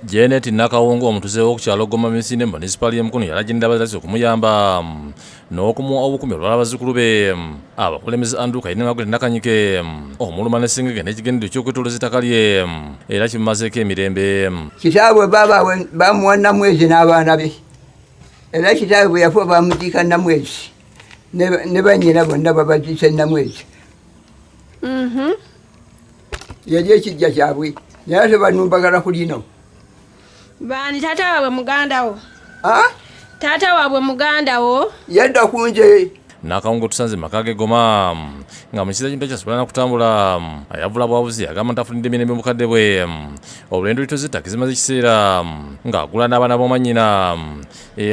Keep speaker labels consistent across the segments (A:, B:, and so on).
A: Janet Nakawongo omutuze w'okukyalo Goma Misinde municipal y'Emukono yalagirira abazazi okumuyamba n'okumuwa obukuumi olwala bazzukulu be abakulembeze Andrew Kayini Magule Nakanyike omuluma ne Singige n'ekigendererwa ky'okwetolooza ettaka lye era kimumazeeko emirembe.
B: Kitaabwe bamuwa Namwezi n'abaana be era kitaabwe bwe yafa bamuziika Namwezi ne bannyina bonna babaziise Namwezi. Yali ekijja kyabwe naye tebanumbagala ku lino.
C: Bani tata waabwe muganda wo?
B: Tata
C: waabwe muganda wo?
B: Yadda kunje.
A: Nakawongo tusanze maka ge Goma nga mu kiseera kino takyasobola na kutambula ayavula bwabuzi agamba ntafunidde emirembe mu bukadde bwe obulendo litoze ettaka zimaze ekiseera ng'agula n'abaana b'omwannyina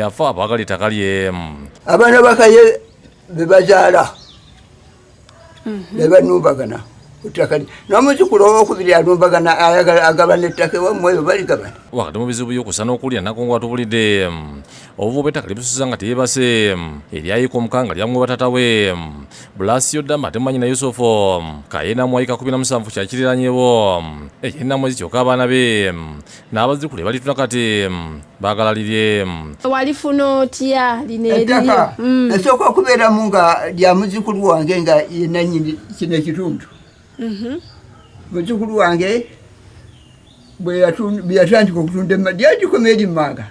A: afa abaagala ettaka lye.
B: Abaana bakaye be bazaala ne banumbagana ettaka lye n'omuzukulu owokubiri anumbagana ayagala agabana ettaka ewammwe eyo baligabana.
A: Wakati mu bizibu by'okusa n'okulya Nakawongo atubulidde obuvuba ettaka libusuza nga teyeebase eryayika omukanga lyamuwe batata we Blasio Damba ate mwannyina Yusufu Kayena Mwayika 17 kyakiriranyeewo ekyenamwezi kyokka abaana be n'abazzukulu balituna kati baagala lirye.
C: Walifuna otya lino
B: ettaka esooka okubeeramu nga lya muzzukulu wange nga yenannyini kino ekitundu. Muzzukulu wange bwe yatandika okutunda lyagikoma eri mmanga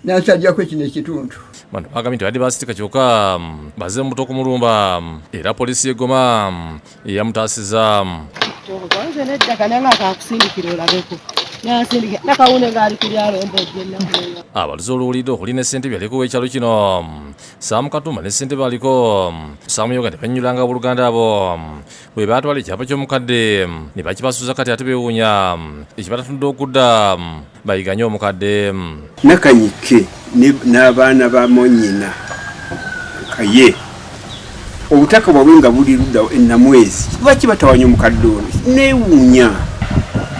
B: nansajjako kino ekitundu.
A: Bano bagambye nti badde basitika kyokka bazze mu buto okumulumba era poliisi y'e Goma yamutaasiza.
D: Nze n'eddaka nange akakusindikira olabeko nasindika Nakawune ng'ali ku lyalo embojjenna.
A: Abaluzi oluwulidde okulina essente byaliko w'ekyalo kino Saamu Katumba ne ssente baliko Saamu Yoga ne banyulanga buluganda abo bwe baatwala ekyapa ky'omukadde ne bakibasuuza kati ate beewuunya ekibatatudde okudda bayiganye omukadde.
E: Nakanyike n'abaana ba monnyina Kaye obutaka bwabwe nga buli ludda Namwezi lwaki batawanya omukadde ono neewuunya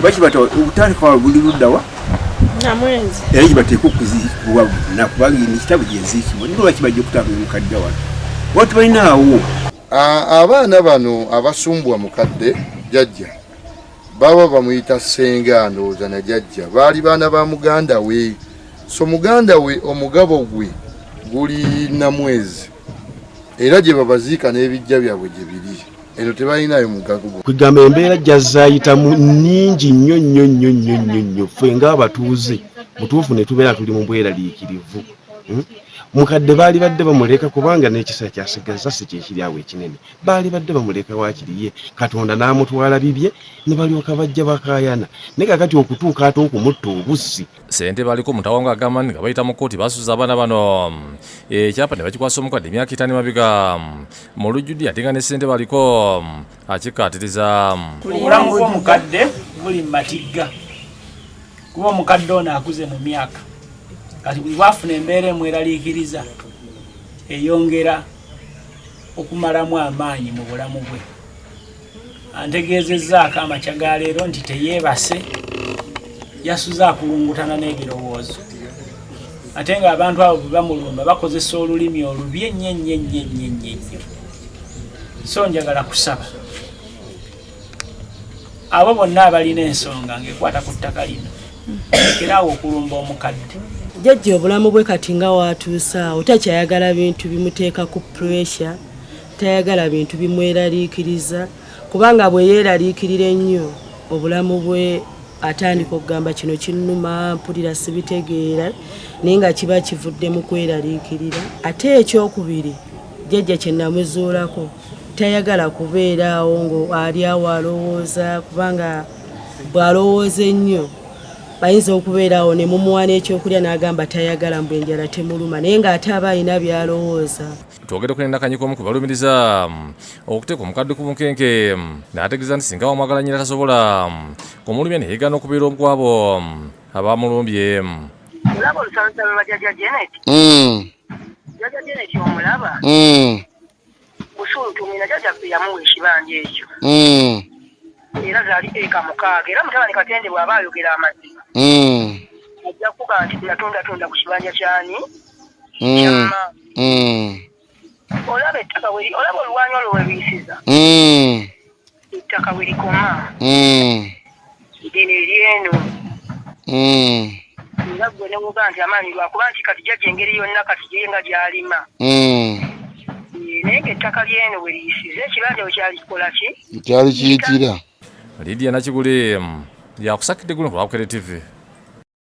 E: lwaki batawa obutaka bwabwe buli ludda wa
C: Namwezi
E: era kibateeka okuziikibwa nakubanga ekitabo gyenziikibwa ndio lwaki bajja okutambula omukadde wano watu balinaawo.
F: Abaana bano abasumbwa mukadde jjajja baba bamuyita ssenga ndowooza na jjajja baali baana ba muganda we so muganda we omugabo gwe guli Namwezi era gye babaziika n'ebijja byabwe gye biri eno tebalinayo mugago gwo.
G: Kwegamba embeera gyazayitamu nnyingi nnyo ffe ng'abatuuze mutuufu ne tubeera tuli mu bweraliikirivu. Mukadde baali badde bamuleka kubanga n'ekisa kyasigaza si kyekiri awo ekinene baali badde bamuleka waakiriye Katonda n'amutwala bibye ne balyoka bajja bakaayana naye kakati okutuuka ate okumutta obussi.
A: Ssente baliko Mutawango agamba nga bayita mu kkooti basuuza abaana bano ekyapa ne bakikwasa omukadde emyaka 5 mabega mu lujjudde ate nga ne ssente baliko akikkaatiriza.
H: Obulamu bw'omukadde buli mu matigga kuba omukadde ono akuze mu myaka kati buli bwafuna embeera emweraliikiriza eyongera okumalamu amaanyi mu bulamu bwe. Antegeezezzaako amakya ga leero nti teyeebase yasuze akulungutana n'ebirowoozo ate ng'abantu abo bwe bamulumba bakozesa olulimi olubi ennyo. So njagala kusaba abo bonna abalina ensonga ng'ekwata ku ttaka lino lekerawo okulumba omukadde.
D: Jjajja obulamu bwe kati nga watuusaawo takyayagala bintu bimuteeka ku pressure tayagala bintu bimweraliikiriza kubanga bwe yeeraliikirira ennyo obulamu bwe atandika okugamba kino kinnuma mpulira sibitegeera naye nga kiba kivudde mu kweraliikirira. Ate ekyokubiri jjajja kye namuzuulako tayagala kubeeraawo ngo ali awo alowooza kubanga bw'alowooza ennyo bayinza okubeeraawo ne mumuwa n'ekyokulya n'agamba tayagala mbu enjala temuluma naye ng'ate aba alina by'alowooza.
A: Twogedde ku Nakanyike omu ku balumiriza okuteeka omukadde ku bunkenke n'ategeeza nti singa wamwagala nnyina tasobola kumulumya ne yeegaana okubeera omu kwabo abamulumbye.
I: Olaba olusalosalo lwa jjajja Janet? Jjajja Janet omulaba? Busuntumina jjajja ffe yamuwa ekibanja ekyo. Era zaali eka 6 era mutabani Katende bw'aba ayogera amazima ajja kukuga nti natunda ku kibanja kyani kyamma. Olaba ettaka olaba oluwanyi olwo webiyisiza ettaka we likoma lino eryeno era gwe ne woga nti amaanyi lwakuba nti kati jjajja engeri yonna kati gyenga gy'alima naye ng'ettaka lyeno we liyisize ekibanja we kyali kikola ki
F: kyali kiyitira
A: Lydia Nakigule yakusakidde guno ku Lwakere TV.